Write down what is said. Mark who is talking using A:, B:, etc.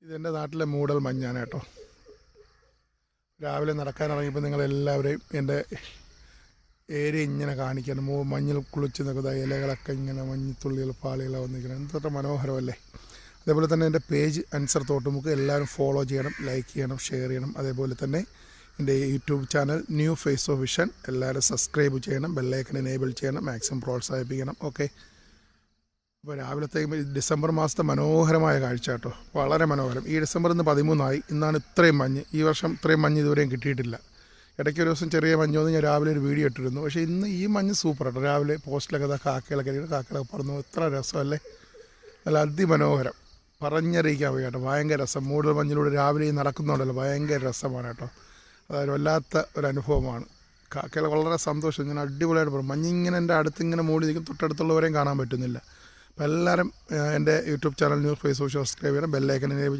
A: ഇതെൻ്റെ നാട്ടിലെ മൂടൽ മഞ്ഞാണ് കേട്ടോ. രാവിലെ നടക്കാനിറങ്ങിയപ്പോൾ നിങ്ങളെല്ലാവരെയും എൻ്റെ ഏരിയ ഇങ്ങനെ കാണിക്കണം. മഞ്ഞിൽ കുളിച്ച് നിൽക്കുന്ന ഇലകളൊക്കെ ഇങ്ങനെ മഞ്ഞത്തുള്ളികൾ പാളികളെ വന്നിരിക്കണം. എന്തൊക്കെ മനോഹരമല്ലേ. അതേപോലെ തന്നെ എൻ്റെ പേജ് അൻസർ തോട്ടുമുക്ക് എല്ലാവരും ഫോളോ ചെയ്യണം, ലൈക്ക് ചെയ്യണം, ഷെയർ ചെയ്യണം. അതേപോലെ തന്നെ എൻ്റെ YouTube channel new face of vision എല്ലാവരും സബ്സ്ക്രൈബ് ചെയ്യണം, ബെല്ലൈക്കൺ എനേബിൾ ചെയ്യണം, മാക്സിമം പ്രോത്സാഹിപ്പിക്കണം. ഓക്കെ. അപ്പോൾ രാവിലത്തെ ഡിസംബർ മാസത്തെ മനോഹരമായ കാഴ്ച കേട്ടോ, വളരെ മനോഹരം. ഈ ഡിസംബർ ഇന്ന് 13 ഇന്നാണ് ഇത്രയും മഞ്ഞ്. ഈ വർഷം ഇത്രയും മഞ്ഞ് ഇതുവരെയും കിട്ടിയിട്ടില്ല. ഇടയ്ക്ക് ഒരു ദിവസം ചെറിയ മഞ്ഞ് വന്ന് ഞാൻ രാവിലെ ഒരു വീഡിയോ ഇട്ടിരുന്നു. പക്ഷേ ഇന്ന് ഈ മഞ്ഞ് സൂപ്പർ കേട്ടോ. രാവിലെ പോസ്റ്റിലൊക്കെ കാക്കകളൊക്കെ പറന്നു, എത്ര രസമല്ലേ, നല്ല അതിമനോഹരം, പറഞ്ഞറിയിക്കാൻ വയ്യ കേട്ടോ. ഭയങ്കര രസം. മൂടൽ മഞ്ഞിലൂടെ രാവിലെ നടക്കുന്നുണ്ടല്ലോ, ഭയങ്കര രസമാണ് കേട്ടോ. അതൊരു വല്ലാത്ത ഒരു അനുഭവമാണ്. കാക്കകൾ വളരെ സന്തോഷം. ഞാൻ അടിപൊളിയായിട്ട് പറയും. മഞ്ഞിങ്ങനെ എൻ്റെ അടുത്തിങ്ങനെ മൂടി നിൽക്കും, തൊട്ടടുത്തുള്ളവരെയും കാണാൻ പറ്റുന്നില്ല. അപ്പോൾ എല്ലാവരും എൻ്റെ YouTube channel new face subscribe ചെയ്യണം, ബെല്ലൈക്കൻ എനേബിൾ